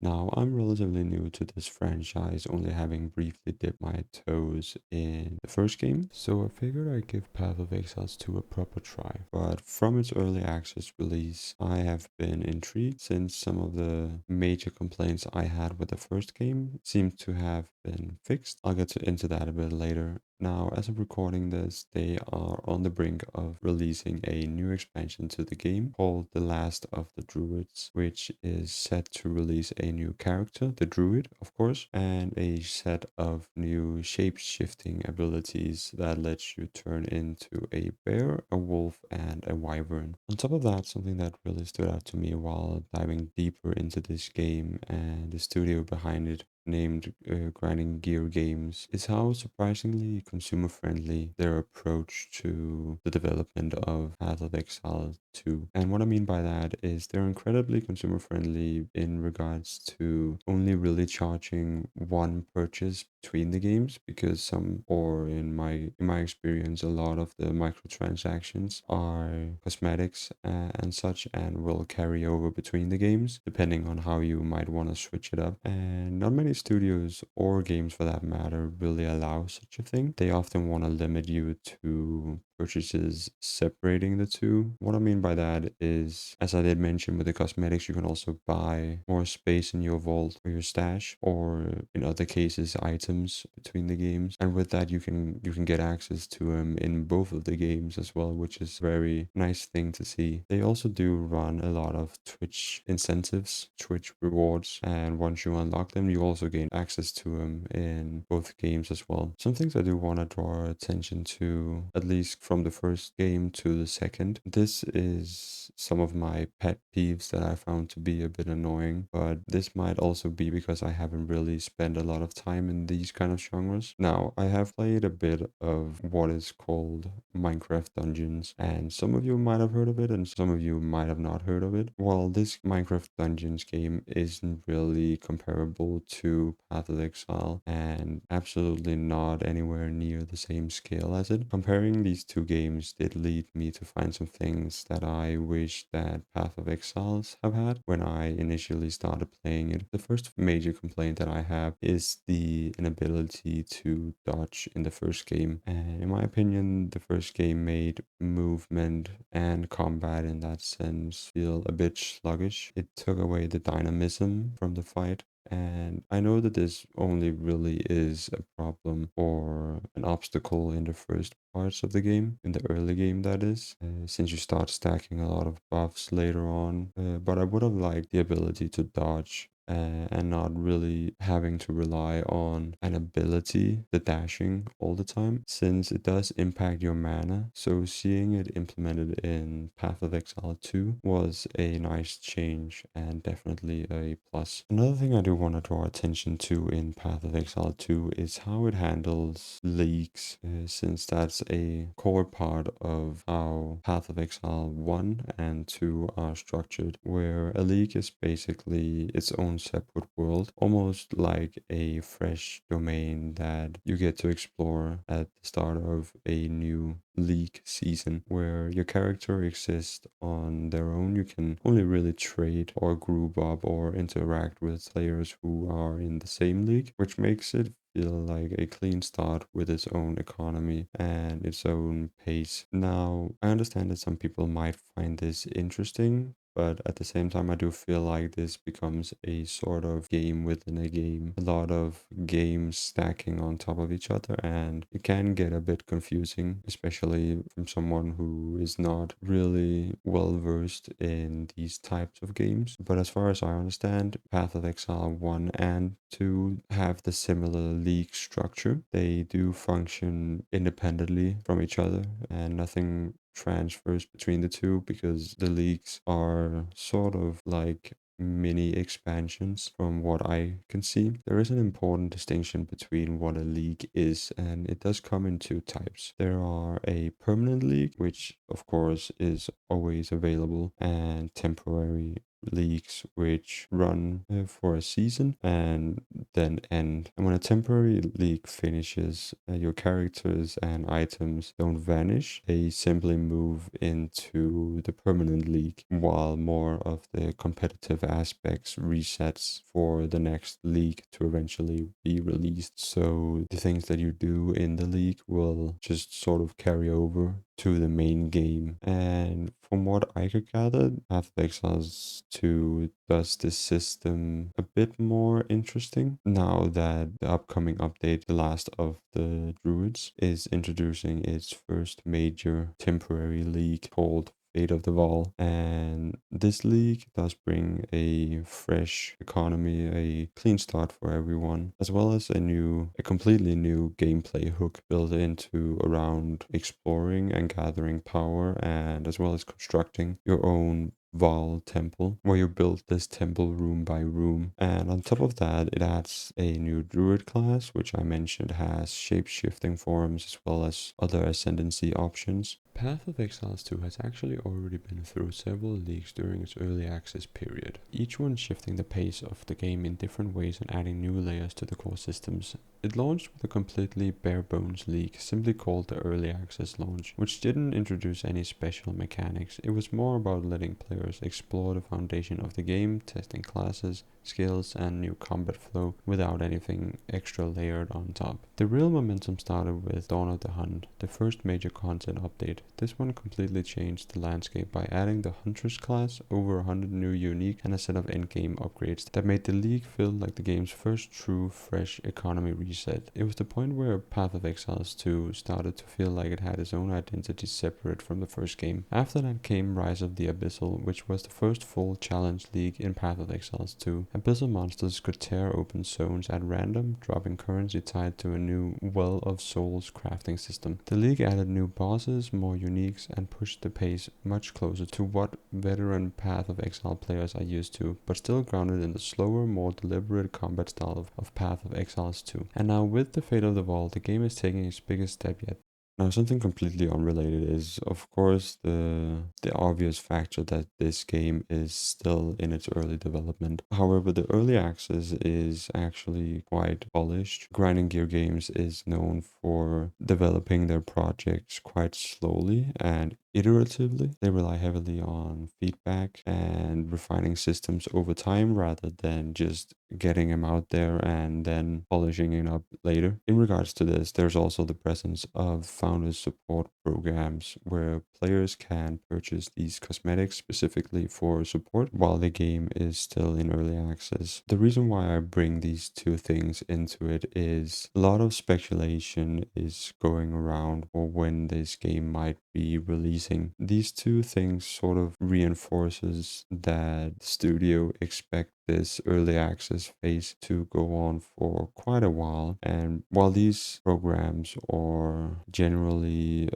Now, I'm relatively new to this franchise, only having briefly dipped my toes in the first game, so I figured I'd give Path of Exile 2 a proper try. But from its early access release, I have been intrigued since some of the major complaints I had with the first game seem to have been fixed. I'll get into that a bit later. Now, as of recording this, they are on the brink of releasing a new expansion to the game called The Last of the Druids, which is set to release a new character, the Druid, of course, and a set of new shape-shifting abilities that lets you turn into a bear, a wolf, and a wyvern. On top of that, something that really stood out to me while diving deeper into this game and the studio behind it named Grinding Gear Games is how surprisingly consumer friendly their approach to the development of Path of Exile 2. And what I mean by that is they're incredibly consumer friendly in regards to only really charging one purchase between the games, because some, or in my experience, a lot of the microtransactions are cosmetics and such, and will carry over between the games depending on how you might want to switch it up. And not many studios, or games for that matter, really allow such a thing. They often want to limit you to purchases separating the two. What I mean by that is, as I did mention with the cosmetics, you can also buy more space in your vault or your stash, or in other cases, items between the games. And with that, you can get access to them in both of the games as well, which is a very nice thing to see. They also do run a lot of Twitch incentives, Twitch rewards, and once you unlock them, you also gain access to them in both games as well. Some things I do want to draw attention to, at least from the first game to the second. This is some of my pet peeves that I found to be a bit annoying, but this might also be because I haven't really spent a lot of time in these kind of genres. Now, I have played a bit of what is called Minecraft Dungeons, and some of you might have heard of it, and some of you might have not heard of it. Well, this Minecraft Dungeons game isn't really comparable to Path of Exile, and absolutely not anywhere near the same scale as it. Comparing these two games did lead me to find some things that I wish that Path of Exiles have had when I initially started playing it. The first major complaint that I have is the inability to dodge in the first game. And in my opinion, the first game made movement and combat in that sense feel a bit sluggish. It took away the dynamism from the fight. And I know that this only really is a problem or an obstacle in the first parts of the game, in the early game that is, since you start stacking a lot of buffs later on. But I would have liked the ability to dodge and not really having to rely on an ability, the dashing, all the time, since it does impact your mana. So seeing it implemented in Path of Exile 2 was a nice change and definitely a plus. Another thing I do want to draw attention to in Path of Exile 2 is how it handles leaks, since that's a core part of how Path of Exile 1 and 2 are structured, where a leak is basically its own separate world, almost like a fresh domain that you get to explore at the start of a new league season, where your character exists on their own. You can only really trade or group up or interact with players who are in the same league, which makes it feel like a clean start with its own economy and its own pace. Now, I understand that some people might find this interesting, but at the same time, I do feel like this becomes a sort of game within a game. A lot of games stacking on top of each other, and it can get a bit confusing, especially from someone who is not really well versed in these types of games. But as far as I understand, Path of Exile 1 and 2 have the similar league structure. They do function independently from each other, and nothing transfers between the two, because the leagues are sort of like mini expansions from what I can see. There is an important distinction between what a league is, and it does come in two types. There are a permanent league, which of course is always available, and temporary leagues which run for a season, and then end. And when a temporary league finishes, your characters and items don't vanish. They simply move into the permanent league, while more of the competitive aspects resets for the next league to eventually be released. So the things that you do in the league will just sort of carry over to the main game. And from what I could gather, Path of Exiles 2 does this system a bit more interesting now that the upcoming update, The Last of the Druids, is introducing its first major temporary league called Fate of the Val. And this league does bring a fresh economy, a clean start for everyone, as well as a completely new gameplay hook built into around exploring and gathering power, and as well as constructing your own Val temple, where you build this temple room by room. And on top of that, it adds a new druid class, which I mentioned has shape-shifting forms as well as other ascendancy options. Path of Exiles 2 has actually already been through several leagues during its early access period, each one shifting the pace of the game in different ways and adding new layers to the core systems. It launched with a completely bare-bones league, simply called the Early Access launch, which didn't introduce any special mechanics. It was more about letting players explore the foundation of the game, testing classes, skills, and new combat flow without anything extra layered on top. The real momentum started with Dawn of the Hunt, the first major content update. This one completely changed the landscape by adding the Huntress class, over 100 new unique, and a set of endgame upgrades that made the league feel like the game's first true, fresh economy reset. It was the point where Path of Exiles 2 started to feel like it had its own identity separate from the first game. After that came Rise of the Abyssal, which was the first full challenge league in Path of Exiles 2. Abyssal monsters could tear open zones at random, dropping currency tied to a new Well of Souls crafting system. The league added new bosses, more uniques, and pushed the pace much closer to what veteran Path of Exile players are used to, but still grounded in the slower, more deliberate combat style of Path of Exiles 2. And now with the Fate of the Vault, the game is taking its biggest step yet. Now, something completely unrelated is, of course, the obvious factor that this game is still in its early development. However, the early access is actually quite polished. Grinding Gear Games is known for developing their projects quite slowly and iteratively. They rely heavily on feedback and refining systems over time rather than just getting them out there and then polishing it up later. In regards to this, there's also the presence of founders support programs where players can purchase these cosmetics specifically for support while the game is still in early access. The reason why I bring these two things into it is a lot of speculation is going around for when this game might be releasing. These two things sort of reinforces that the studio expect this early access phase to go on for quite a while. And while these programs or generally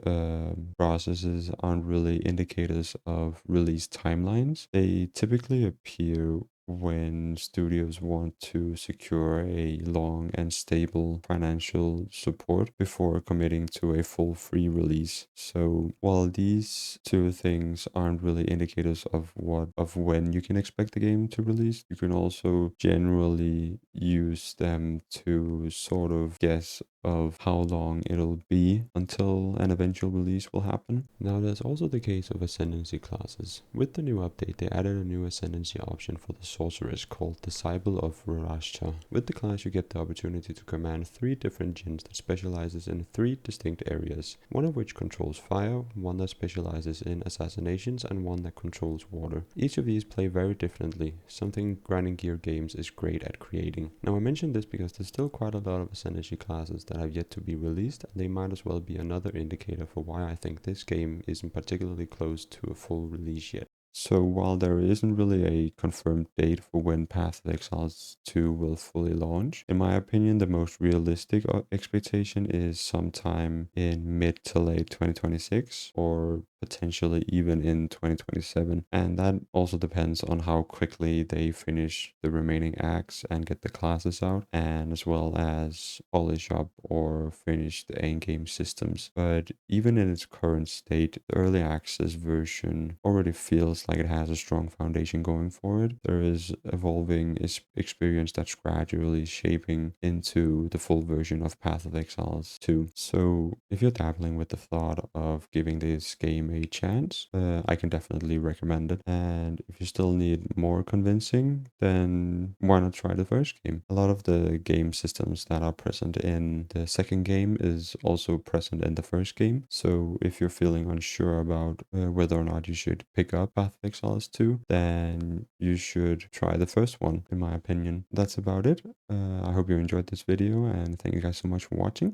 processes aren't really indicators of release timelines, they typically appear when studios want to secure a long and stable financial support before committing to a full free release. So while these two things aren't really indicators of when you can expect the game to release, you can also generally use them to sort of guess of how long it'll be until an eventual release will happen. Now there's also the case of ascendancy classes. With the new update, they added a new ascendancy option for the sorceress called Disciple of Rurashta. With the class, you get the opportunity to command 3 different djinns that specializes in 3 distinct areas, one of which controls fire, one that specializes in assassinations, and one that controls water. Each of these play very differently, something Grinding Gear Games is great at creating. Now I mention this because there's still quite a lot of ascendancy classes that have yet to be released, and they might as well be another indicator for why I think this game isn't particularly close to a full release yet. So while there isn't really a confirmed date for when Path of Exiles 2 will fully launch, in my opinion, the most realistic expectation is sometime in mid to late 2026 or potentially even in 2027. And that also depends on how quickly they finish the remaining acts and get the classes out, and as well as polish up or finish the endgame systems. But even in its current state, the early access version already feels like it has a strong foundation going for it. There is evolving experience that's gradually shaping into the full version of Path of Exiles 2. So if you're dabbling with the thought of giving this game a chance, I can definitely recommend it. And if you still need more convincing, then why not try the first game? A lot of the game systems that are present in the second game is also present in the first game. So if you're feeling unsure about whether or not you should pick up Path of Exiles 2, then you should try the first one, in my opinion. That's about it. I hope you enjoyed this video, and thank you guys so much for watching.